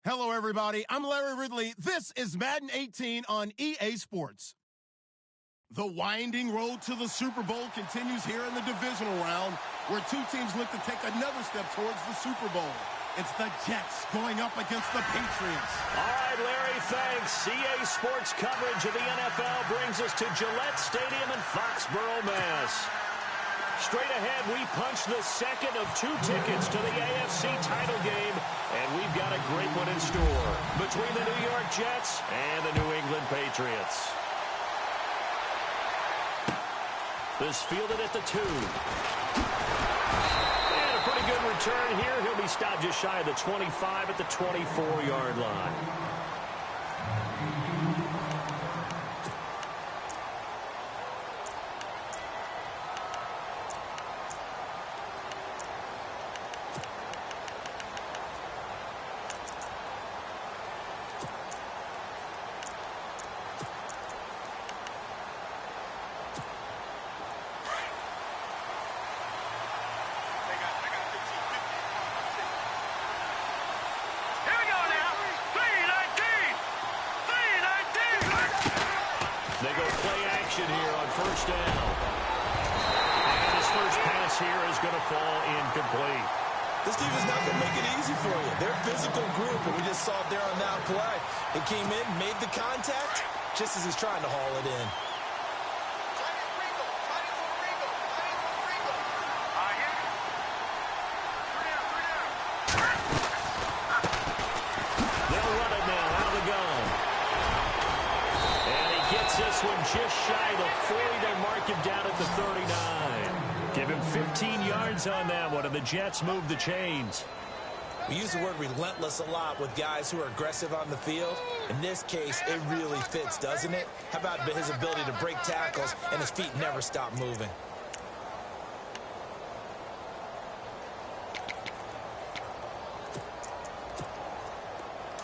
Hello, everybody. I'm Larry Ridley. This is Madden 18 on EA Sports. The winding road to the Super Bowl continues here in the divisional round, where two teams look to take another step towards the Super Bowl. It's the Jets going up against the Patriots. All right, Larry, thanks. EA Sports coverage of the NFL brings us to Gillette Stadium in Foxborough, Mass. Straight ahead, we punch the second of two tickets to the AFC title game, and we've got a great one in store between the New York Jets and the New England Patriots. This fielded at the 2. And a pretty good return here. He'll be stopped just shy of the 25 at the 24-yard line. They go play action here on first down. And his first pass here is going to fall incomplete. This team is not going to make it easy for you. They're a physical group, and we just saw it there on that play. It came in, made the contact, just as he's trying to haul it in. They'll run it now out of the gun. And he gets this one just shy of the 40. They'll mark him down at the 39. Give him 15 yards on that one, and the Jets move the chains. We use the word relentless a lot with guys who are aggressive on the field. In this case, it really fits, doesn't it? How about his ability to break tackles and his feet never stop moving?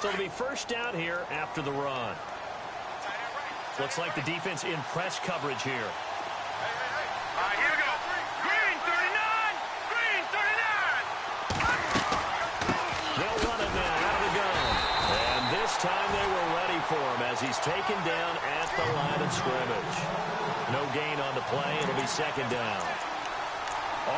So it'll be first down here after the run. Looks like the defense in press coverage here. Here we go. Green 39! Green 39! They'll run it now out of the gun. And this time they were ready for him as he's taken down at the line of scrimmage. No gain on the play. It'll be second down.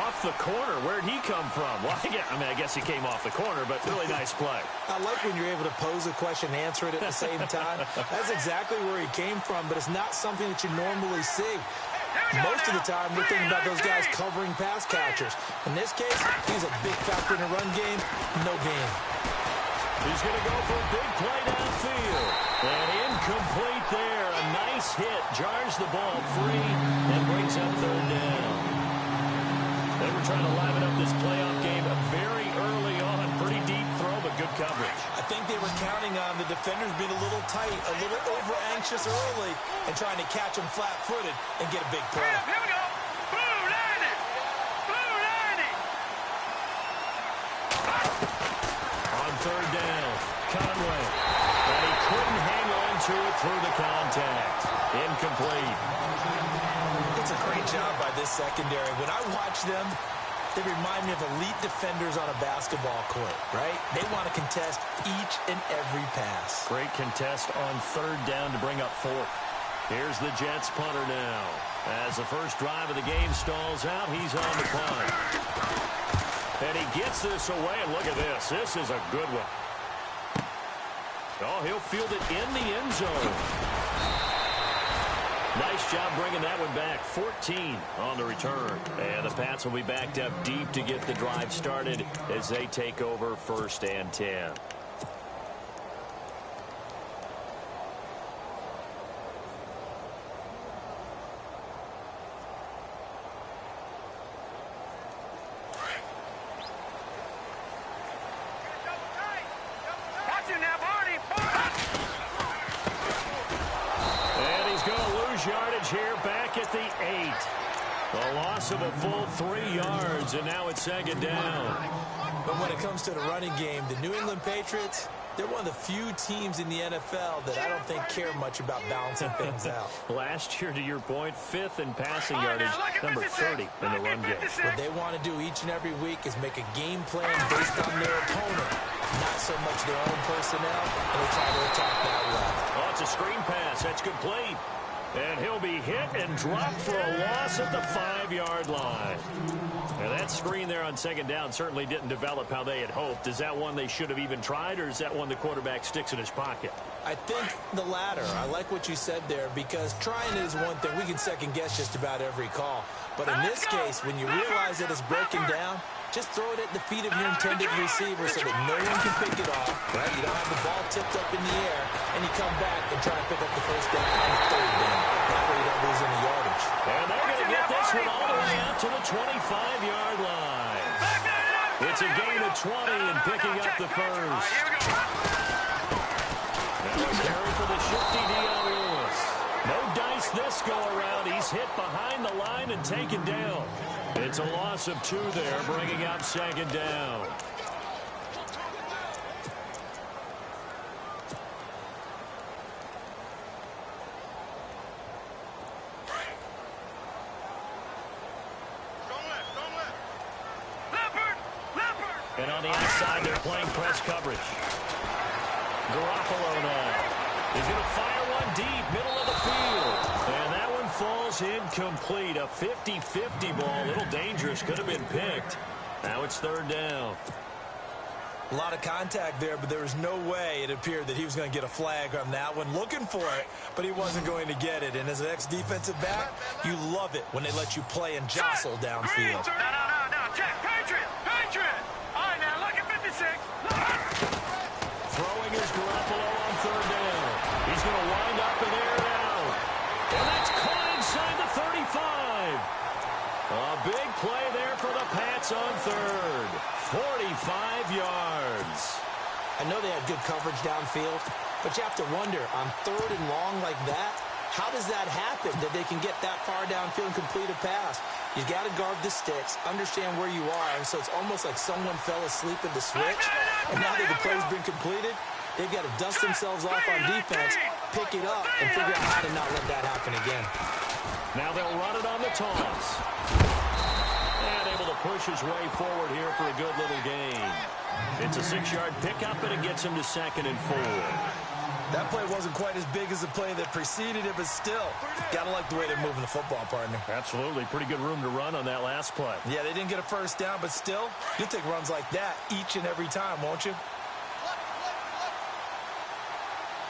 Off the corner. Where'd he come from? Well, I guess he came off the corner, but really nice play. I like when you're able to pose a question and answer it at the same time. That's exactly where he came from, but it's not something that you normally see. Most of the time, we're thinking about those guys covering pass catchers. In this case, he's a big factor in the run game. No gain. He's going to go for a big play downfield. And incomplete there. A nice hit. Jars the ball free and brings up third down. They were trying to liven up this playoff game very early on. Pretty deep throw, but good coverage. I think they were counting on the defenders being a little tight, a little over-anxious early, and trying to catch them flat-footed and get a big play. Here we go. Blue 90! Blue 90! On third down, Conway. And he couldn't hang on to it through the contact. Incomplete. It's a great job by this secondary. When I watch them, they remind me of elite defenders on a basketball court, right? They want to contest each and every pass. Great contest on third down to bring up fourth. Here's the Jets punter now. As the first drive of the game stalls out, he's on the punt. And he gets this away, and look at this. This is a good one. Oh, he'll field it in the end zone. Nice job bringing that one back. 14 on the return. And the Pats will be backed up deep to get the drive started as they take over first and 10. Yardage here back at the 8. A loss of a full 3 yards, and now it's second down. But when it comes to the running game, the New England Patriots, they're one of the few teams in the NFL that I don't think care much about balancing things out. Last year, to your point, 5th in passing yardage, number 30 in the run game. What they want to do each and every week is make a game plan based on their opponent. not so much their own personnel, and they try to attack that way. Oh, it's a screen pass. That's complete. And he'll be hit and dropped for a loss at the 5-yard line. Now, that screen there on second down certainly didn't develop how they had hoped. Is that one they should have even tried, or is that one the quarterback sticks in his pocket? I think the latter. I like what you said there, because trying it is one thing. We can second-guess just about every call. But in this case, when you realize that it's broken down, just throw it at the feet of your intended receiver so that no one can pick it off, right? You don't have the ball tipped up in the air, and you come back and try to pick up the first down on third down. That way you don't lose any yardage. And they're going to get this one all the way out to the 25-yard line. It's a gain of 20 and picking up the first. Now a carry for the shifty Dion Lewis. No dice this go-around. He's hit behind the line and taken down. It's a loss of 2 there, bringing up second down. And on the outside, they're playing press coverage. Garoppolo now. He's going to fire one deep, middle of the field. And that one falls incomplete. A 50-50 ball, a little dangerous, could have been picked. Now it's third down. A lot of contact there, but there was no way it appeared that he was going to get a flag on that one. Looking for it, but he wasn't going to get it. And as an ex-defensive back, you love it when they let you play and jostle downfield. No. Check. Patriot. All right, now look at 56. Throwing is Garoppolo on third down. He's going to wind up and air it out. And that's caught inside the 35. A big play there for the Pats on third. 45 yards. I know they had good coverage downfield, but you have to wonder, on third and long like that, how does that happen, that they can get that far downfield and complete a pass? You got to guard the sticks, understand where you are, and so it's almost like someone fell asleep at the switch, and now that the play's been completed, they've got to dust themselves off on defense, pick it up, and figure out how to not let that happen again. Now they'll run it on the toss. And able to push his way forward here for a good little gain. It's a 6-yard pickup, and it gets him to 2nd and 4. That play wasn't quite as big as the play that preceded it, but still, gotta like the way they're moving the football, partner. Absolutely. Pretty good room to run on that last play. Yeah, they didn't get a first down, but still, you'll take runs like that each and every time, won't you?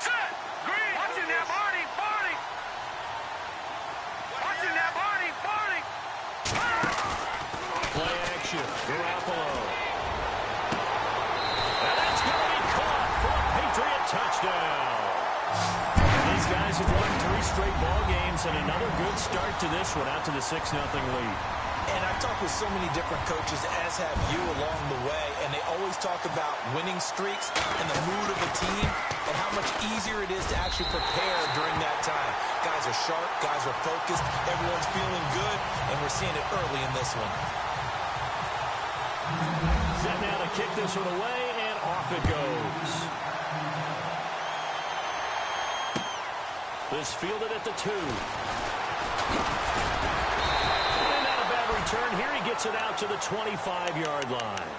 Set. Green. Watching that, Barney. Watching that, Barney. Play action. Garoppolo. And that's going to be caught for a Patriot touchdown. These guys have won 3 straight ball games, and another good start to this one, out to the 6-0 lead. And I've talked with so many different coaches, as have you, along the way, and they always talk about winning streaks and the mood of a team and how much easier it is to actually prepare during that time. Guys are sharp, guys are focused, everyone's feeling good, and we're seeing it early in this one. Set now to kick this one away, and off it goes. This fielded at the 2. And not a bad return. Here he gets it out to the 25-yard line.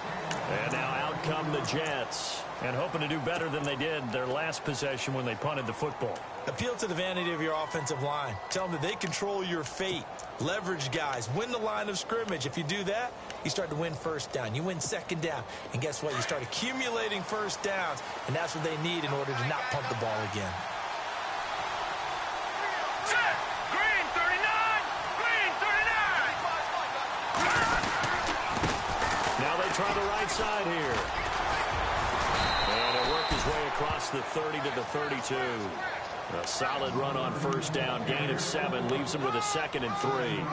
And now out come the Jets. And hoping to do better than they did their last possession when they punted the football. Appeal to the vanity of your offensive line. Tell them that they control your fate. Leverage guys. Win the line of scrimmage. If you do that, you start to win first down. You win second down. And guess what? You start accumulating first downs. And that's what they need in order to not punt the ball again. Set. Green 39. Now they try the right side here. And it'll work his way across the 30 to the 32. A solid run on first down. Gain of 7 leaves him with a 2nd and 3.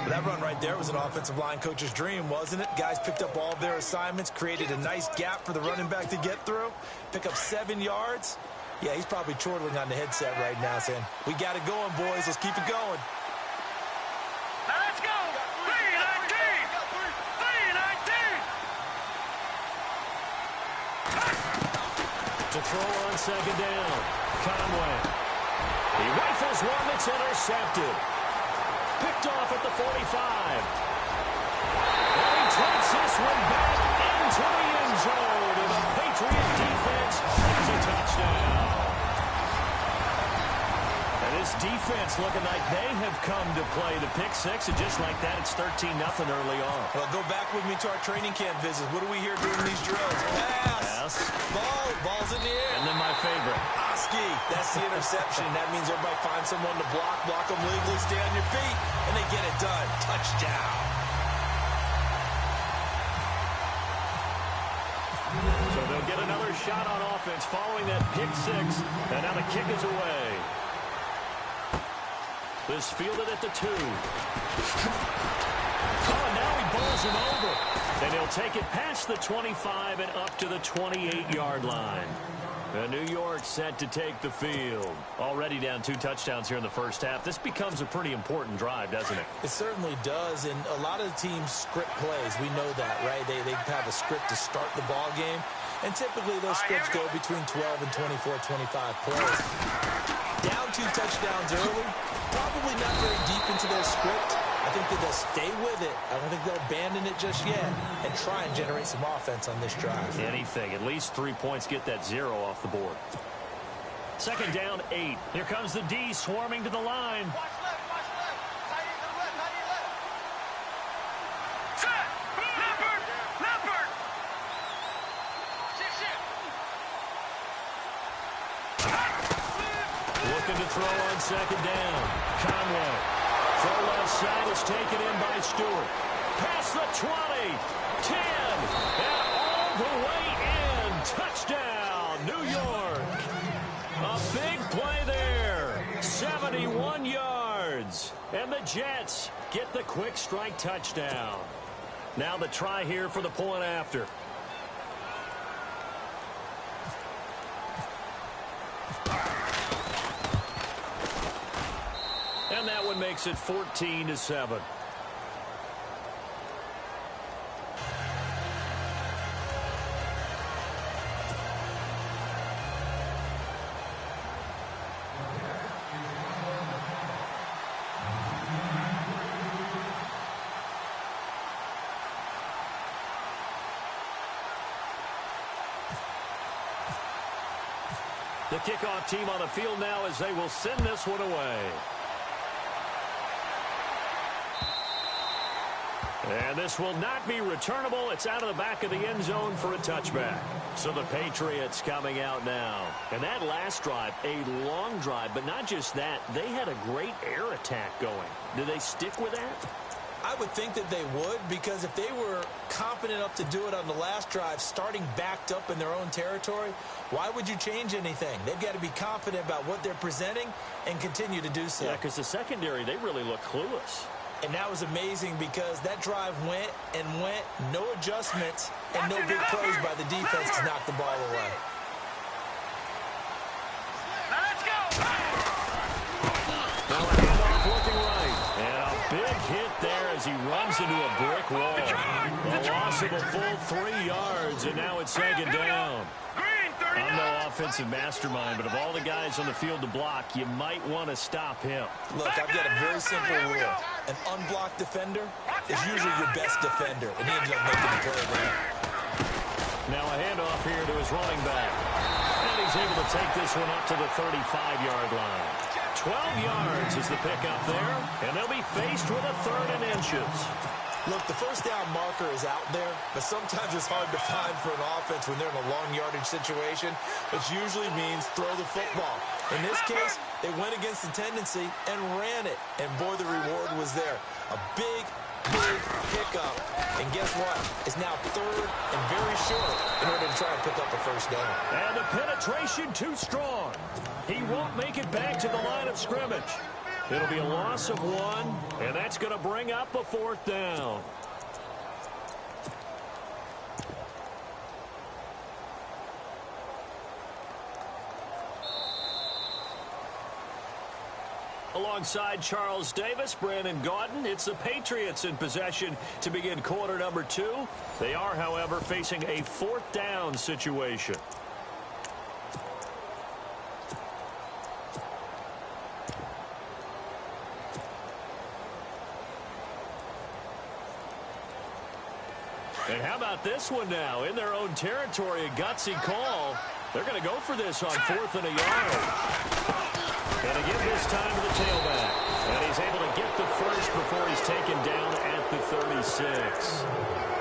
That run right there was an offensive line coach's dream, wasn't it? Guys picked up all of their assignments, created a nice gap for the running back to get through, pick up 7 yards. Yeah, he's probably chortling on the headset right now saying, we got it going, boys. Let's keep it going. Now let's go. 3-19. To throw on second down. Conway. He rifles one that's intercepted. Picked off at the 45. And he takes this one back into the end zone, and the Patriot defense brings a touchdown. And this defense looking like they have come to play the pick six, and just like that, it's 13-0 early on. Well, go back with me to our training camp visits. What do we hear during these drills? Pass. Ball's in the air. And then my favorite. Oski. That's the interception. That means everybody finds someone to block them legally, stay on your feet, and they get it done. Touchdown. So they'll get another shot on offense following that pick six, and now the kick is away. This fielded at the 2. Oh, now he bowls him over. And he'll take it past the 25 and up to the 28-yard line. And New York set to take the field. Already down 2 touchdowns here in the first half. This becomes a pretty important drive, doesn't it? It certainly does, and a lot of the teams script plays. We know that, right? They have a script to start the ball game, and typically those scripts go between 12 and 24, 25 plays. Down 2 touchdowns early, probably not very deep into their script. I think that they'll stay with it. I don't think they'll abandon it just yet and try and generate some offense on this drive. Anything. At least 3 points. Get that 0 off the board. Second down, 8. Here comes the D swarming to the line. Watch left. Tight end to the left. Set. Leopard. Shit. Looking to throw on second down. Conway. Throw left side is taken in by Stewart. Past the 20. 10. And all the way in. Touchdown, New York. A big play there. 71 yards. And the Jets get the quick strike touchdown. Now the try here for the point after. And that one makes it 14-7. The kickoff team on the field now as they will send this one away. And this will not be returnable. It's out of the back of the end zone for a touchback. So the Patriots coming out now. And that last drive, a long drive, but not just that. They had a great air attack going. Do they stick with that? I would think that they would, because if they were confident enough to do it on the last drive, starting backed up in their own territory, why would you change anything? They've got to be confident about what they're presenting and continue to do so. Yeah, because the secondary, they really look clueless. And that was amazing because that drive went, no adjustments, and no big plays by the defense to knock the ball away. Now let's go. Now a handoff looking right. And a big hit there as he runs into a brick wall. A loss of a full 3 yards, and now it's second down. I'm no offensive mastermind, but of all the guys on the field to block, you might want to stop him. Look, I've got a very simple rule. An unblocked defender is usually your best defender, and he ended up making the play there. Now a handoff here to his running back. And he's able to take this one up to the 35-yard line. 12 yards is the pickup there, and they'll be faced with a 3rd and inches. Look, the first down marker is out there, but sometimes it's hard to find for an offense when they're in a long yardage situation, which usually means throw the football. In this case, they went against the tendency and ran it, and boy, the reward was there. A big pickup, and guess what? It's now 3rd and very short in order to try and pick up a first down. And the penetration too strong. He won't make it back to the line of scrimmage. It'll be a loss of 1, and that's going to bring up a 4th down. Alongside Charles Davis, Brandon Gaudin, it's the Patriots in possession to begin quarter number 2. They are, however, facing a 4th down situation. And how about this one now? In their own territory, a gutsy call. They're going to go for this on 4th and a yard. And again this time to the tailback. And he's able to get the first before he's taken down at the 36.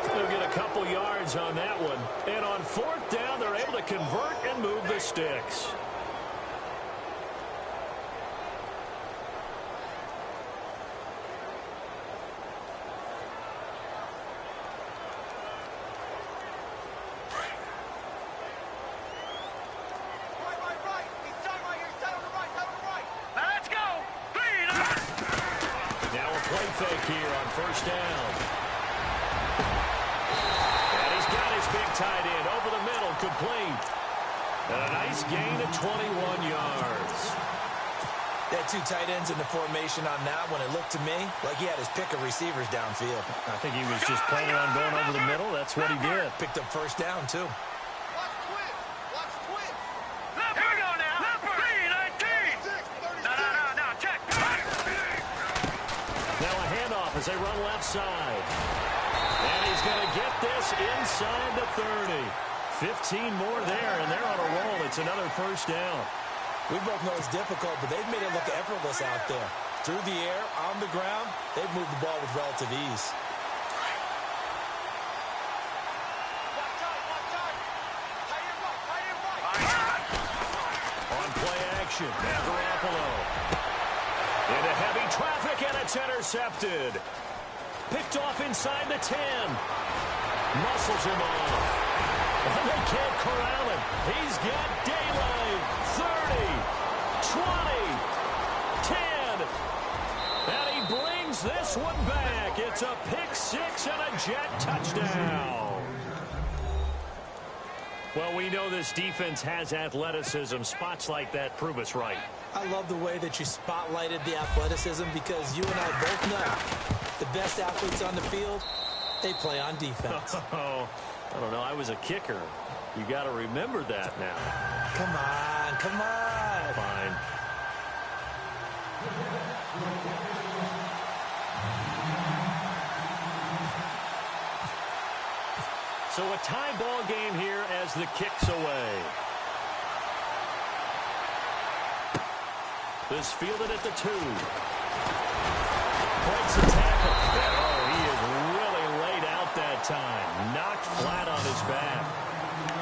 They'll get a couple yards on that one. And on 4th down, they're able to convert and move the sticks. Fake here on 1st down. And he's got his big tight end over the middle, complete. And a nice gain of 21 yards. They had 2 tight ends in the formation on that one. It looked to me like he had his pick of receivers downfield. I think he was just planning on going over the middle. That's what he did. Picked up 1st down, too. As they run left side. And he's going to get this inside the 30. 15 more there, and they're on a roll. It's another 1st down. We both know it's difficult, but they've made it look effortless out there. Through the air, on the ground, they've moved the ball with relative ease. On play action, Garoppolo. Into heavy traffic, and it's intercepted. Picked off inside the 10. Muscles him off. And they can't corral him. He's got daylight. 30, 20, 10. And he brings this one back. It's a pick 6 and a Jet touchdown. Well, we know this defense has athleticism. Spots like that prove us right. I love the way that you spotlighted the athleticism because you and I both know the best athletes on the field, they play on defense. Oh, I don't know. I was a kicker. You got to remember that now. Come on, come on. Fine. So a tie ball game here as the kick's away. This fielded at the 2. Breaks the tackle. Oh, he is really laid out that time. Knocked flat on his back.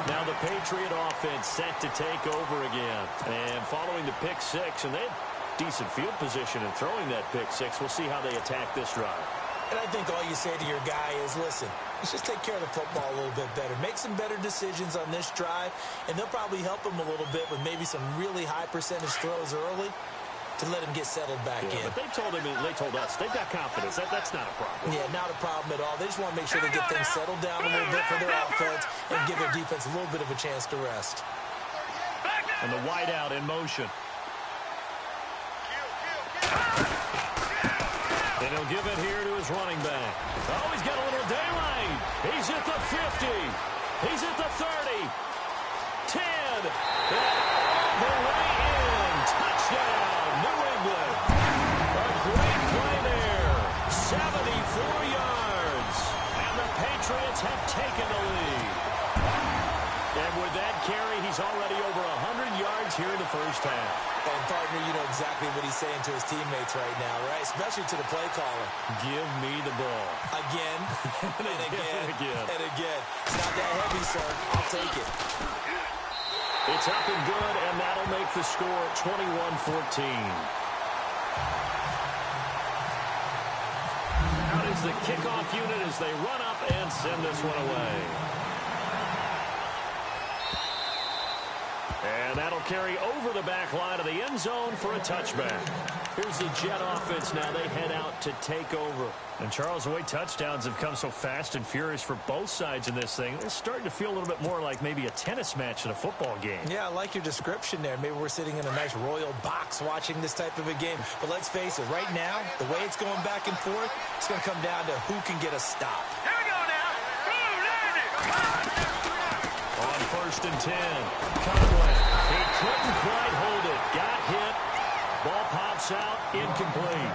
Now the Patriot offense set to take over again. And following the pick 6, and they had decent field position in throwing that pick 6. We'll see how they attack this drive. And I think all you say to your guy is, listen, let's just take care of the football a little bit better. Make some better decisions on this drive, and they'll probably help him a little bit with maybe some really high percentage throws early to let him get settled back in. But they told us they've got confidence. That's not a problem. Yeah, not a problem at all. They just want to make sure they get things settled down a little bit for their offense and give their defense a little bit of a chance to rest. And the wideout in motion. And he'll give it here to his running back. Oh, he's got a little daylight. He's at the 50. He's at the 30. 10. And all the way in. Touchdown, New England. A great play there. 74 yards. And the Patriots have taken the lead. And with that carry, he's already over 100 yards here in the first half. And, partner, you know exactly what he's saying to his teammates right now, right? Especially to the play caller. Give me the ball. Again, and again, and again. It's not that heavy, sir. I'll take it. It's up and good, and that'll make the score 21-14. Out is the kickoff unit as they run up and send this one away. And that'll carry over the back line of the end zone for a touchback. Here's the Jet offense now. They head out to take over. And, Charles, the way touchdowns have come so fast and furious for both sides in this thing, it's starting to feel a little bit more like maybe a tennis match in a football game. Yeah, I like your description there. Maybe we're sitting in a nice royal box watching this type of a game. But let's face it, right now, the way it's going back and forth, it's going to come down to who can get a stop. Here we go now. On 1st and 10, Conway. He couldn't quite hold it. Got hit. Ball pops out. Incomplete.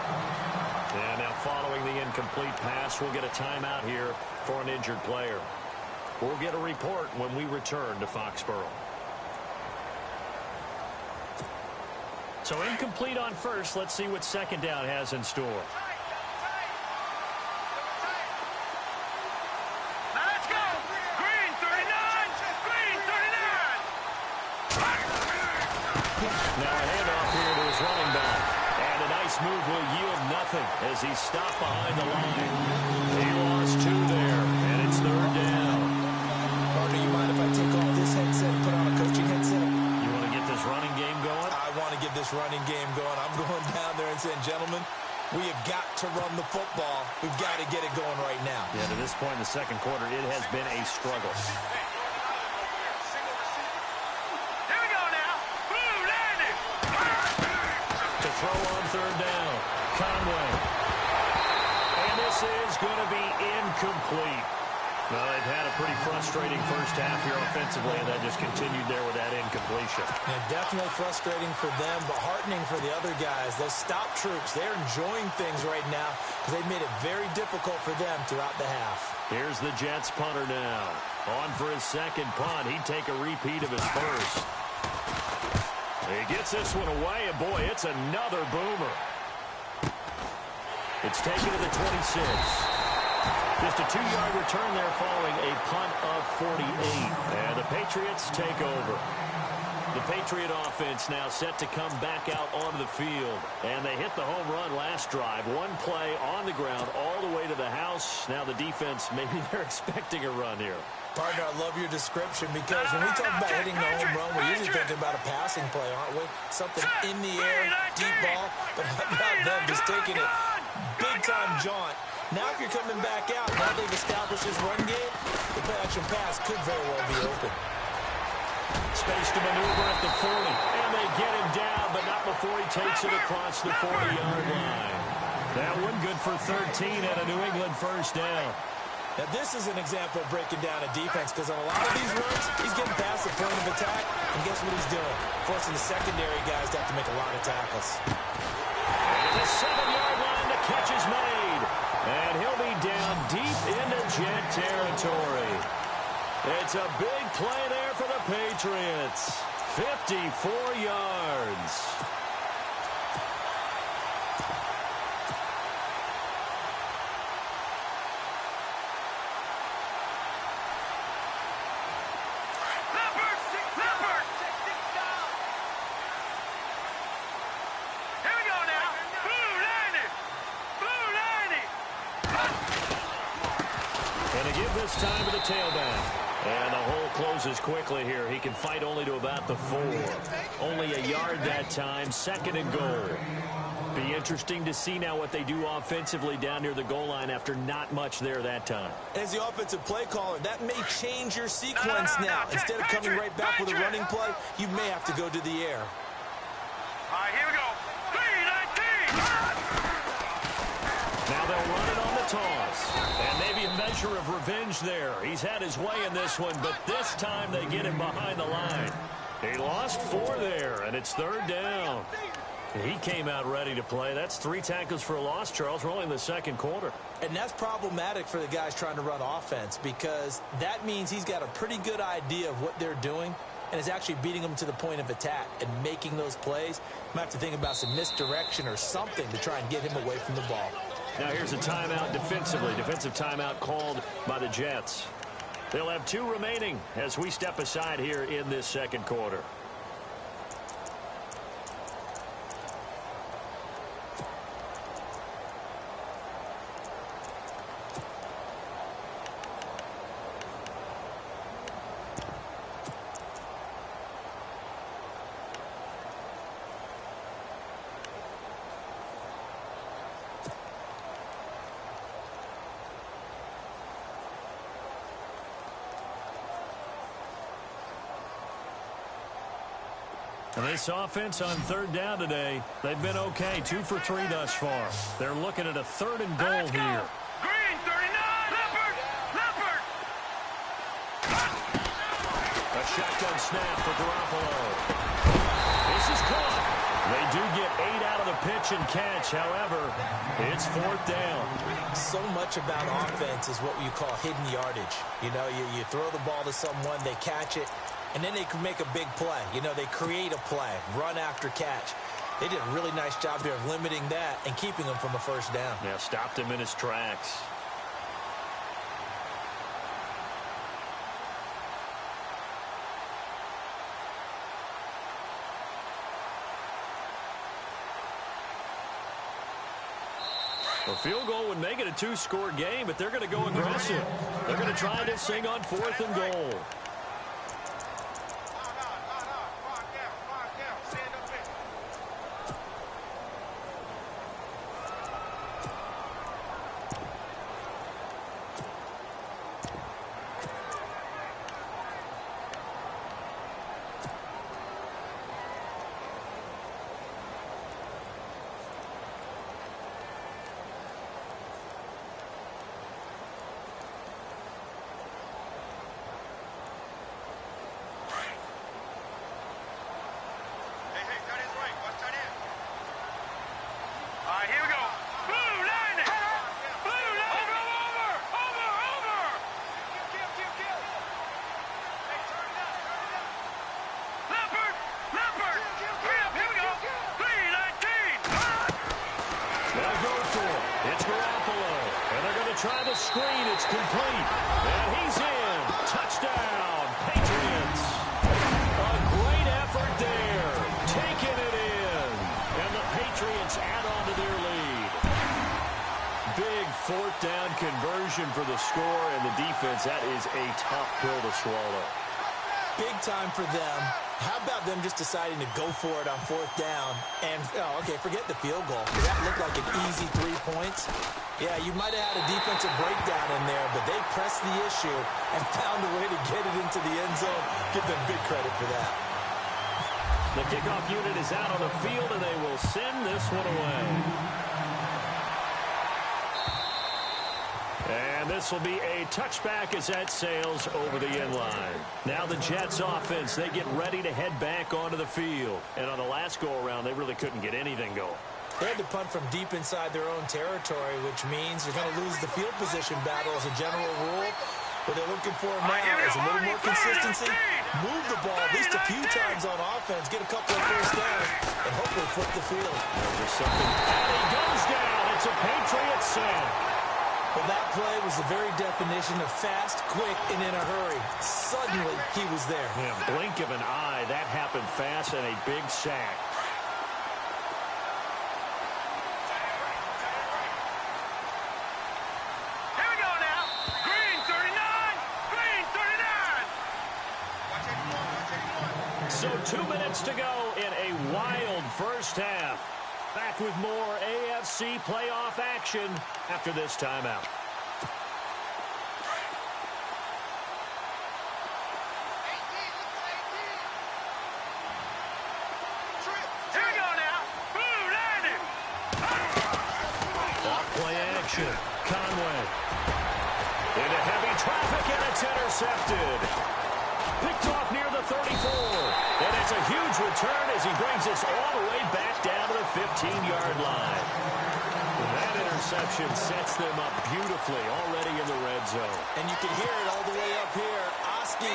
And now following the incomplete incomplete pass will get a timeout here for an injured player. We'll get a report when we return to Foxborough. So incomplete on first. Let's see what second down has in store. Now let's go. Green 39. Green 39. Now a handoff here to his running back. And a nice move will yield nothing as he's stopped behind the line. He lost 2 there, and it's third down. Partner, you mind if I take off this headset and put on a coaching headset? You want to get this running game going? I want to get this running game going. I'm going down there and saying, gentlemen, we have got to run the football. We've got to get it going right now. Yeah, to this point in the second quarter, it has been a struggle. Here we go now. Blue landing. To throw on third down, Conway. And this is going to be incomplete. Well, they've had a pretty frustrating first half here offensively, and that just continued there with that incompletion. Yeah, definitely frustrating for them, but heartening for the other guys. Those stop troops, they're enjoying things right now because they've made it very difficult for them throughout the half. Here's the Jets punter now. On for his second punt. He'd take a repeat of his first. He gets this one away, and boy, it's another boomer. It's taken to the 26. Just a 2-yard return there following a punt of 48. And the Patriots take over. The Patriot offense now set to come back out onto the field. And they hit the home run last drive. One play on the ground all the way to the house. Now the defense, maybe they're expecting a run here. Partner, I love your description because when we talk about hitting the home run, we're usually thinking about a passing play, aren't we? Something in the air, deep ball. But how about them just taking it big-time jaunt? Now if you're coming back out, now they've established this run game, the play-action pass could very well be open. Space to maneuver at the 40. And they get him down, but not before he takes it across the 40-yard line. That one good for 13 and a New England first down. Now this is an example of breaking down a defense because on a lot of these runs, he's getting past the point of attack, and guess what he's doing? Forcing the secondary guys to have to make a lot of tackles. And the 7-yard line, the catch is made. And he'll be down deep into Jet territory. It's a big play there for the Patriots. 54 yards. Time to the tailback. And the hole closes quickly here. He can fight only to about the 4. Only a yard that time. Second and goal. Be interesting to see now what they do offensively down near the goal line after not much there that time. As the offensive play caller, that may change your sequence now. Instead of coming right back with a running play, you may have to go to the air. All right, here we go. 3-19. Now they'll run it on the toss. And maybe a measure of revenge there. He's had his way in this one, but this time they get him behind the line. He lost 4 there, and it's third down. He came out ready to play. That's 3 tackles for a loss, Charles. We're only in the second quarter. And that's problematic for the guys trying to run offense because that means he's got a pretty good idea of what they're doing and is actually beating them to the point of attack and making those plays. Might have to think about some misdirection or something to try and get him away from the ball. Now here's a timeout defensively. Defensive timeout called by the Jets. They'll have 2 remaining as we step aside here in this second quarter. This offense on third down today, they've been okay. 2 for 3 thus far. They're looking at a third and goal here. Green 39. Leopard. Leopard. A shotgun snap for Garoppolo. This is caught. They do get 8 out of the pitch and catch. However, it's 4th down. So much about offense is what you call hidden yardage. You know, you throw the ball to someone, they catch it, and then they can make a big play. You know, they create a play, run after catch. They did a really nice job here of limiting that and keeping him from a first down. Yeah, stopped him in his tracks. A field goal would make it a 2-score game, but they're going to go aggressive. They're going to try this thing on 4th and goal. Try the screen. It's complete. And he's in. Touchdown, Patriots. A great effort there. Taking it in. And the Patriots add on to their lead. Big 4th down conversion for the score, and the defense, that is a tough pill to swallow. Big time for them. How about them just deciding to go for it on 4th down? And, okay, forget the field goal. That looked like an easy 3 points. Yeah, you might have had a defensive breakdown in there, but they pressed the issue and found a way to get it into the end zone. Give them big credit for that. The kickoff unit is out on the field, and they will send this one away. And this will be a touchback as that sails over the end line. Now the Jets offense, they get ready to head back onto the field. And on the last go-around, they really couldn't get anything going. They had to punt from deep inside their own territory, which means they're going to lose the field position battle as a general rule. What they're looking for now is a little more consistency, move the ball at least a few times on offense, get a couple of first downs, and hopefully flip the field. And he goes down. It's a Patriots sack. Well, that play was the very definition of fast, quick, and in a hurry. Suddenly, he was there. Yeah, blink of an eye. That happened fast and a big sack. Here we go now. Green 39. Green 39. So 2 minutes to go in a wild first half. Back with more AFC playoff action after this timeout. Here we go now. Blue landing. Off-play action. Conway. Into heavy traffic, and it's intercepted. Picked off near the 34. And it's a huge return as he brings us all the way back down to the 15-yard line. And that interception sets them up beautifully already in the red zone. And you can hear it all the way up here. Oski,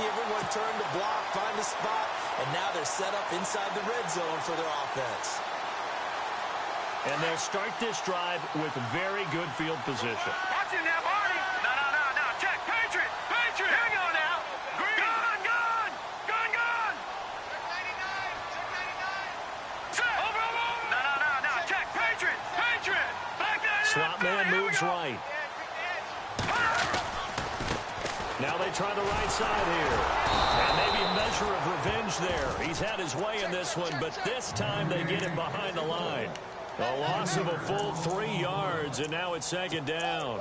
everyone turned to block, find a spot, and now they're set up inside the red zone for their offense. And they'll start this drive with very good field position. Watch it now, Barney. No. Check. Patriot. Here we go now. Green. Gun. Check 99. Set. Over. No. Check. Patriot. Back 99. Slot man moves right. Now they try the right side here. And maybe a measure of revenge there. He's had his way in this one, but this time they get him behind the line. A loss of a full 3 yards, and now it's 2nd down.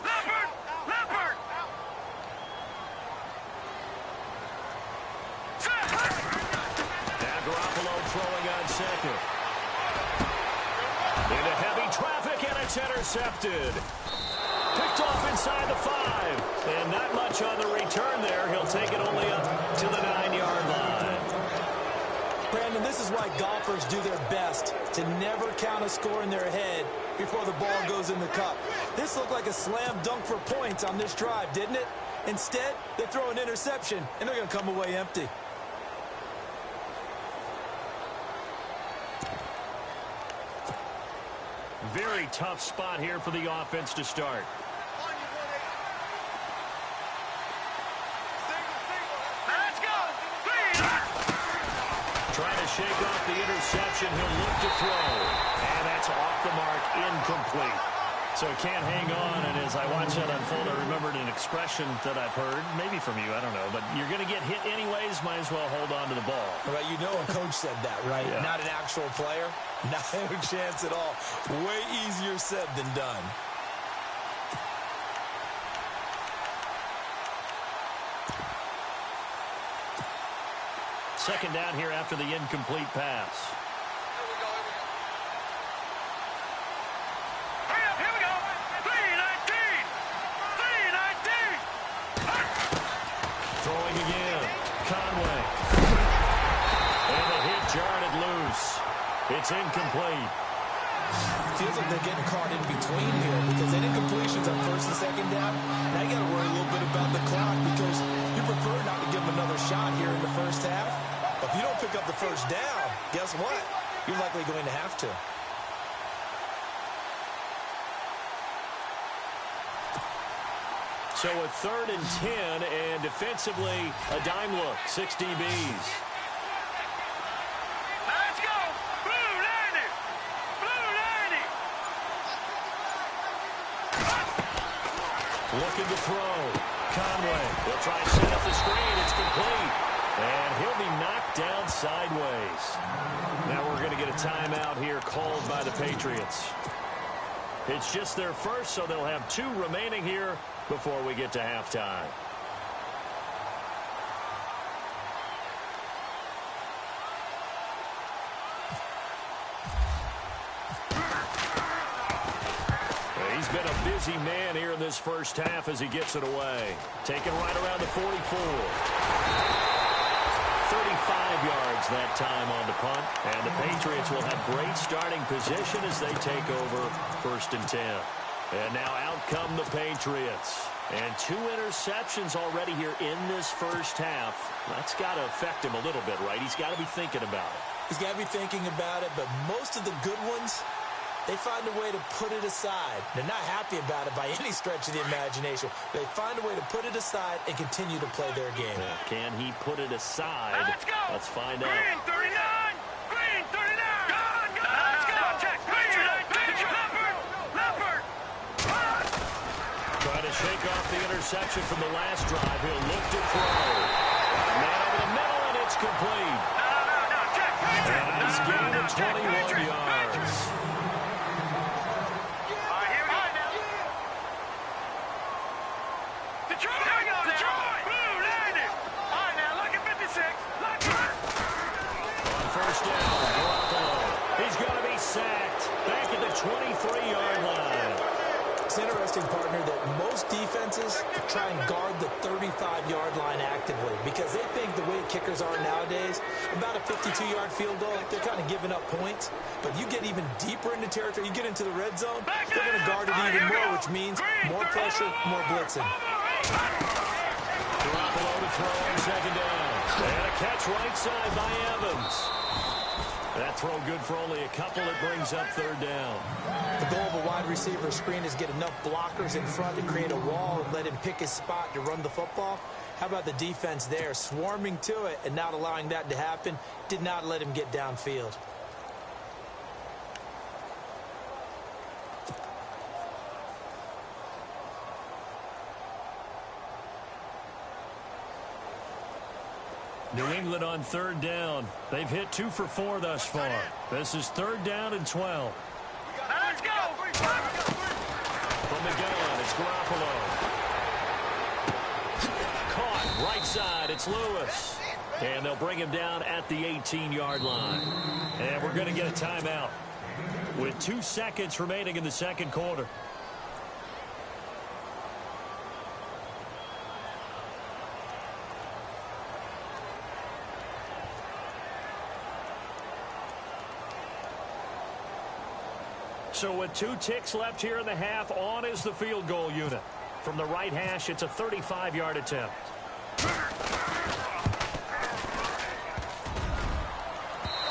Leopard. Now Garoppolo throwing on second. Into heavy traffic, and it's intercepted. Picked off inside the 5. And not much on the return there. He'll take it only up to the 9-yard line. Brandon, this is why golfers do their best to never count a score in their head before the ball goes in the cup. This looked like a slam dunk for points on this drive, didn't it? Instead, they throw an interception, and they're going to come away empty. Very tough spot here for the offense to start. Let's go. Trying to shake off the interception. He'll look to throw. And that's off the mark, incomplete. So he can't hang on, and as I watch that unfold, I remembered an expression that I've heard, maybe from you, I don't know, but you're going to get hit anyways, might as well hold on to the ball. Right, you know a coach said that, right? Yeah. Not an actual player. Not a chance at all. Way easier said than done. Second down here after the incomplete pass. Here we go. 3-19. Throwing again. Conway. And the hit jarred it loose. It's incomplete. Feels like they're getting caught in between here because they did completions on first and second down. Now you got to worry a little bit about the clock because you prefer not to give them another shot here in the first half. But if you don't pick up the first down, guess what? You're likely going to have to. So a 3rd and 10, and defensively, a dime look, 6 DBs. Let's go. Blue 90. Looking to throw. Conway will try and set up the screen. It's complete. And he'll be knocked down sideways. Now we're going to get a timeout here called by the Patriots. It's just their first, so they'll have 2 remaining here before we get to halftime. He's been a busy man here in this first half as he gets it away. Taken right around the 44. 35 yards that time on the punt. And the Patriots will have great starting position as they take over 1st and 10. And now out come the Patriots. And 2 interceptions already here in this first half. That's got to affect him a little bit, right? He's got to be thinking about it. He's got to be thinking about it, but most of the good ones, they find a way to put it aside. They're not happy about it by any stretch of the imagination. They find a way to put it aside and continue to play their game. Can he put it aside? Let's go. Let's find out. Green 39. Green 39. Gone. Let's go. Check. Leopard. Trying to shake off the interception from the last drive. He'll look to throw. Man over the middle, and it's complete. No. Check. And he's gained 21 yards. Detroit! Blue 90! All right, now, look at 56. Look at On first down, Garoppolo. He's going to be sacked back at the 23-yard line. It's interesting, partner, that most defenses try and guard the 35-yard line actively because they think the way kickers are nowadays, about a 52-yard field goal, they're kind of giving up points. But you get even deeper into territory, you get into the red zone, they're going to guard it even more, which means more pressure, more blitzing. Garoppolo to throw on second down. And a catch right side by Evans. That throw good for only a couple. It brings up 3rd down. The goal of a wide receiver screen is get enough blockers in front to create a wall and let him pick his spot to run the football. How about the defense there, swarming to it and not allowing that to happen? Did not let him get downfield. New England on 3rd down. They've hit 2 for 4 thus far. This is 3rd down and 12. Let's go! From the gun, it's Garoppolo. Caught right side, it's Lewis. And they'll bring him down at the 18-yard line. And we're going to get a timeout with 2 seconds remaining in the second quarter. So with 2 ticks left here in the half, on is the field goal unit. From the right hash, it's a 35-yard attempt.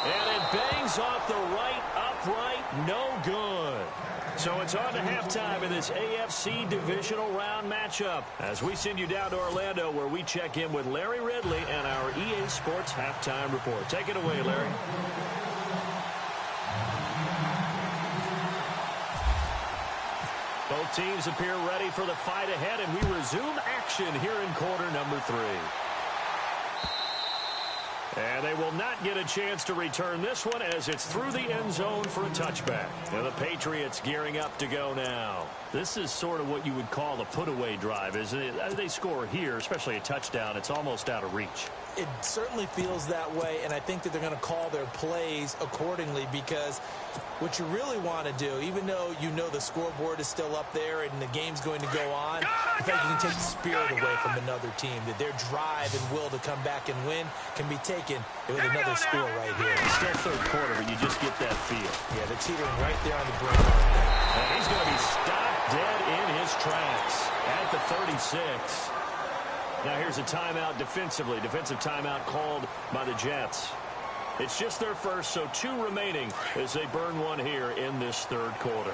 And it bangs off the right upright, no good. So it's on to halftime in this AFC Divisional Round matchup as we send you down to Orlando where we check in with Larry Ridley and our EA Sports Halftime Report. Take it away, Larry. Both teams appear ready for the fight ahead, and we resume action here in quarter number 3. And they will not get a chance to return this one as it's through the end zone for a touchback. And the Patriots gearing up to go now. This is sort of what you would call a put-away drive, isn't it? As they score here, especially a touchdown, it's almost out of reach. It certainly feels that way, and I think that they're going to call their plays accordingly because what you really want to do, even though you know the scoreboard is still up there and the game's going to go on, I think you can take the spirit away from another team, that their drive and will to come back and win can be taken with another score right here. Still third quarter, but you just get that feel. Yeah, they're teetering right there on the brink, aren't they? And he's going to be stopped dead in his tracks at the 36. Now here's a timeout defensively. Defensive timeout called by the Jets. It's just their first, so 2 remaining as they burn one here in this third quarter.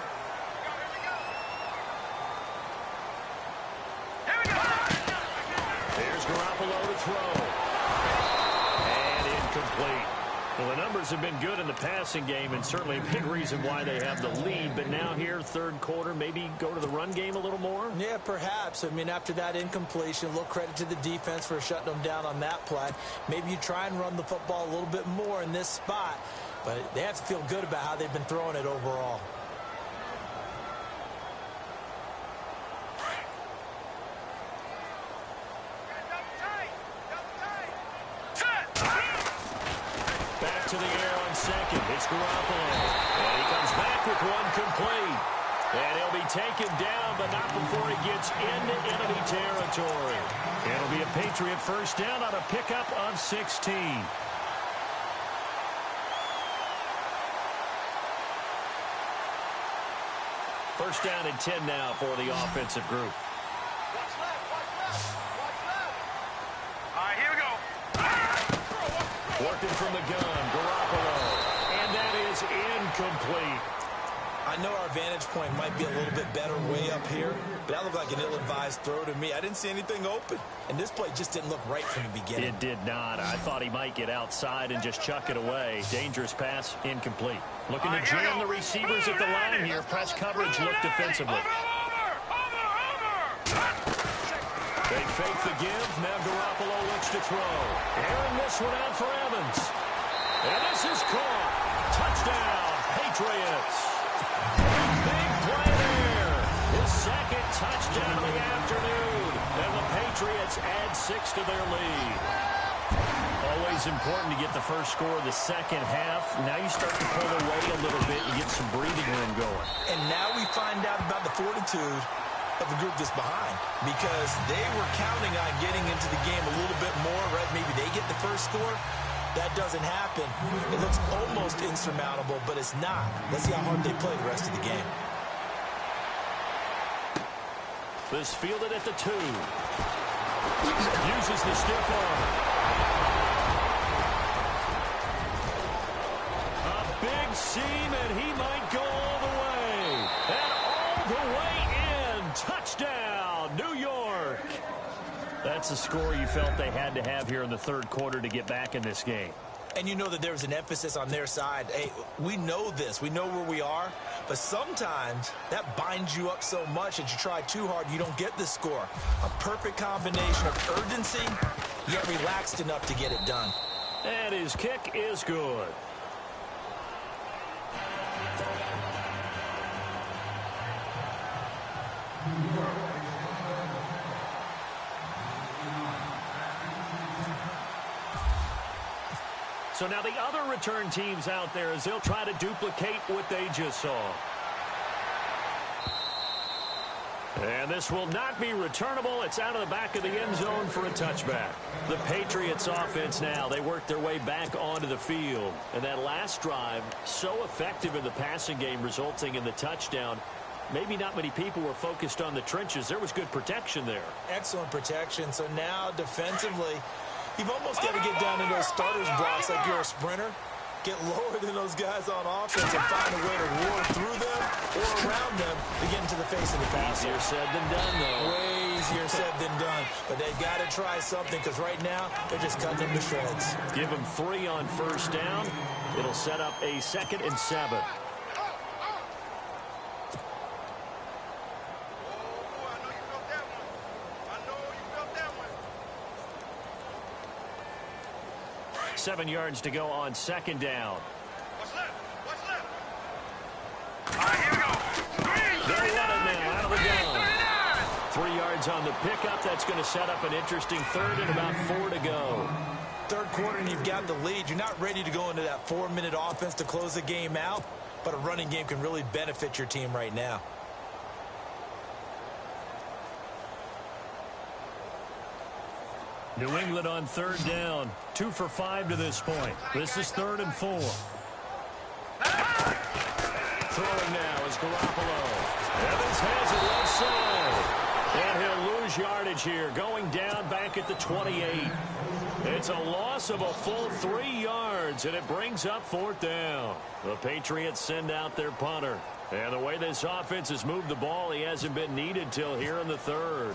Here's Garoppolo to throw. And incomplete. Well, the numbers have been good in the passing game and certainly a big reason why they have the lead. But now here, third quarter, maybe go to the run game a little more? Yeah, perhaps. I mean, after that incompletion, a little credit to the defense for shutting them down on that play. Maybe you try and run the football a little bit more in this spot. But they have to feel good about how they've been throwing it overall. To the air on second. It's Garoppolo. And he comes back with one complete. And he'll be taken down, but not before he gets into enemy territory. It'll be a Patriot first down on a pickup of 16. First down and 10 now for the offensive group. Working from the gun, Garoppolo. And that is incomplete. I know our vantage point might be a little bit better way up here, but that looked like an ill-advised throw to me. I didn't see anything open, and this play just didn't look right from the beginning. It did not. I thought he might get outside and just chuck it away. Dangerous pass, incomplete. Looking to jam the receivers at the line here. Press coverage, look defensively. They fake the give. Now Garoppolo looks to throw. Airing this one out for Evans. And this is caught. Touchdown, Patriots. Big play there. His second touchdown of the afternoon. And the Patriots add 6 to their lead. Always important to get the first score of the second half. Now you start to pull away a little bit and get some breathing room going. And now we find out about the fortitude of the group that's behind, because they were counting on getting into the game a little bit more, right? Maybe they get the first score. That doesn't happen. It looks almost insurmountable, but it's not. Let's see how hard they play the rest of the game. This fielded at the 2. Uses the stiff arm. A big seam, and he might go all the way. And all the way in. Touchdown, New York. That's a score you felt they had to have here in the third quarter to get back in this game. And you know that there's an emphasis on their side. Hey, we know this. We know where we are. But sometimes that binds you up so much that you try too hard, you don't get the score. A perfect combination of urgency, yet relaxed enough to get it done. And his kick is good. So now the other return teams out there as they'll try to duplicate what they just saw. And this will not be returnable. It's out of the back of the end zone for a touchback. The Patriots offense now, they work their way back onto the field. And that last drive, so effective in the passing game, resulting in the touchdown. Maybe not many people were focused on the trenches. There was good protection there. Excellent protection. So now defensively, you've almost got to get down to those starters blocks like you're a sprinter. Get lower than those guys on offense and find a way to roar through them or around them to get into the face of the passer. Easier said than done, though. Way easier said than done. But they've got to try something because right now they're just cutting them to shreds. Give them 3 on first down. It'll set up a 2nd and 7. Seven yards to go on 2nd down. What's left? What's left? All right, here we go. They'll run it now out of the gun. 3 yards on the pickup. That's going to set up an interesting 3rd and about 4 to go. Third quarter and you've got the lead. You're not ready to go into that 4-minute offense to close the game out, but a running game can really benefit your team right now. New England on 3rd down. 2 for 5 to this point. This is 3rd and 4. Throwing now is Garoppolo. Evans has it left side. And he'll lose yardage here. Going down back at the 28. It's a loss of a full 3 yards, and it brings up 4th down. The Patriots send out their punter. And the way this offense has moved the ball, he hasn't been needed till here in the 3rd.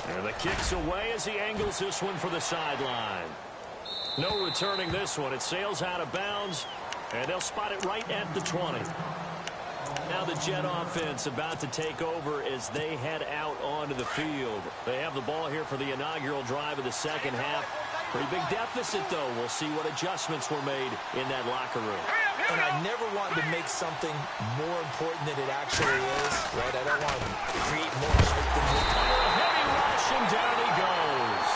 And the kick's away as he angles this one for the sideline. No returning this one. It sails out of bounds, and they'll spot it right at the 20. Now the Jet offense about to take over as they head out onto the field. They have the ball here for the inaugural drive of the 2nd half. Pretty big deficit, though. We'll see what adjustments were made in that locker room. And I never want to make something more important than it actually is, right? I don't want to create more hype than it is. Heavy rush, and down he goes.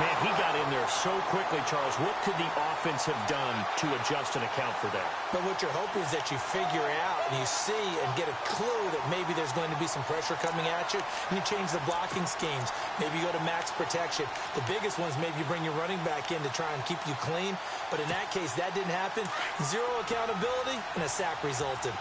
Man, he got in there so quickly, Charles. What could the offense have done to adjust and account for that? But what you're hoping is that you figure out and you see and get a clue that maybe there's going to be some pressure coming at you, and you change the blocking schemes. Maybe you go to max protection. The biggest one is maybe you bring your running back in to try and keep you clean. But in that case, that didn't happen. 0 accountability, and a sack resulted.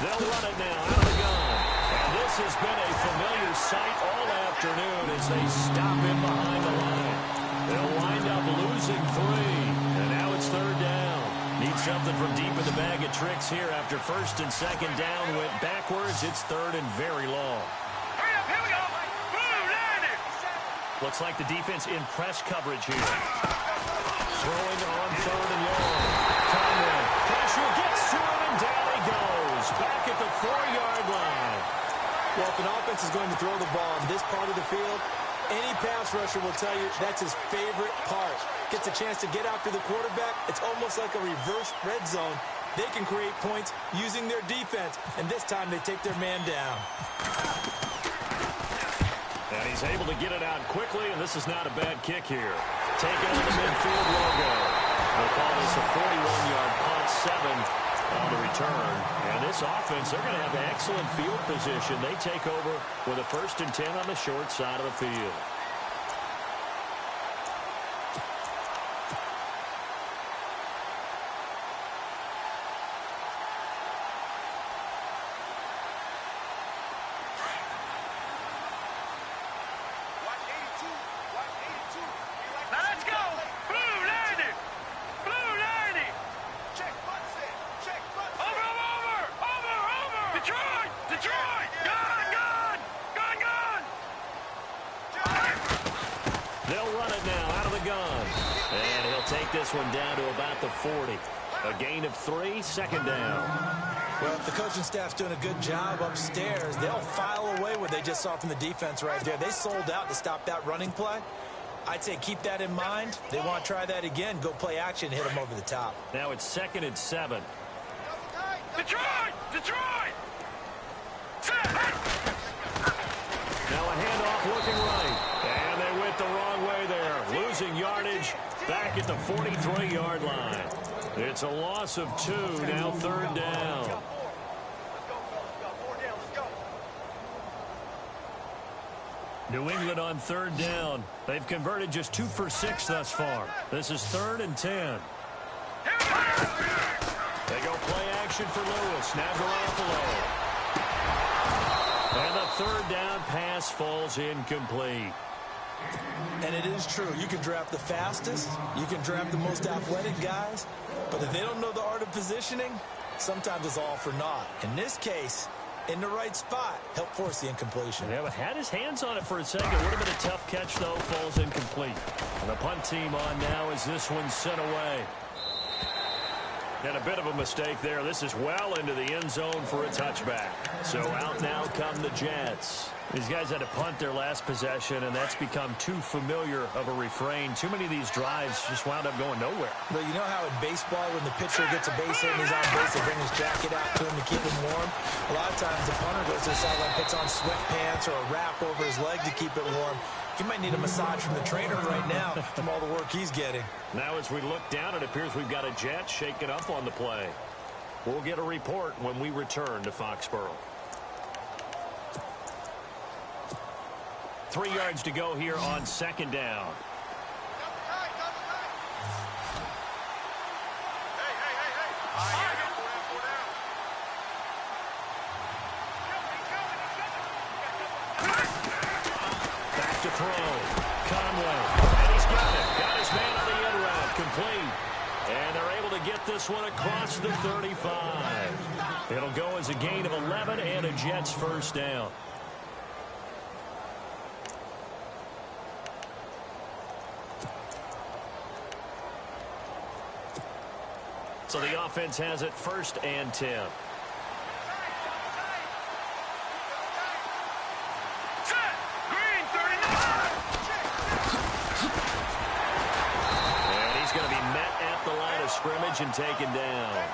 They'll run it now out of the gun. And this has been a familiar sight all afternoon as they stop him behind the line. They'll wind up losing 3. And now it's 3rd down. Need something from deep in the bag of tricks here after 1st and 2nd down went backwards. It's 3rd and very long. Hurry up, here we go. Boom, land it. Looks like the defense in press coverage here. Throwing on 3rd and long. Conway. Pressure gets to him and down he goes. Back at the 4-yard line. Well, if an offense is going to throw the ball in this part of the field, any pass rusher will tell you that's his favorite part. Gets a chance to get after the quarterback. It's almost like a reverse red zone. They can create points using their defense, and this time they take their man down. And he's able to get it out quickly, and this is not a bad kick here. Taking on the midfield logo. They'll call this a 41-yard punt, 7 on the return. And this offense, they're going to have excellent field position. They take over with a 1st and 10 on the short side of the field. Now let's go. Blue, land it. Blue, land it. Over. Detroit. Gone. They'll run it now out of the gun. And he'll take this one down to about the 40. A gain of 3, 2nd down. Well, if the coaching staff's doing a good job upstairs, they'll file away what they just saw from the defense right there. They sold out to stop that running play. I'd say keep that in mind. They want to try that again. Go play action, hit them over the top. Now it's 2nd and 7. Detroit. Now a handoff looking right. And they went the wrong way there. Losing yardage back at the 43-yard line. It's a loss of 2, now 3rd down. New England on 3rd down. They've converted just 2 for 6 thus far. This is 3rd and 10. They go play action for Lewis. Now Garoppolo. And the 3rd down pass falls incomplete. And it is true. You can draft the fastest. You can draft the most athletic guys. But if they don't know the art of positioning, sometimes it's all for naught. In this case, in the right spot, help force the incompletion. Yeah, but had his hands on it for a second. Would have been a tough catch, though. Falls incomplete. And the punt team on now as this one's sent away. And a bit of a mistake there. This is well into the end zone for a touchback. So out now come the Jets. These guys had to punt their last possession, and that's become too familiar of a refrain. Too many of these drives just wound up going nowhere. But you know how in baseball, when the pitcher gets a base hit and he's on base, they bring his jacket out to him to keep him warm? A lot of times the punter goes to the sideline, puts on sweatpants or a wrap over his leg to keep it warm. He might need a massage from the trainer right now from all the work he's getting. Now as we look down, it appears we've got a Jet shaken up on the play. We'll get a report when we return to Foxborough. 3 yards to go here on 2nd down. Back to throw. Conway. And he's got it. Got his man on the end route. Complete. And they're able to get this one across the 35. It'll go as a gain of 11 and a Jets 1st down. So the offense has it 1st and 10. And he's going to be met at the line of scrimmage and taken down.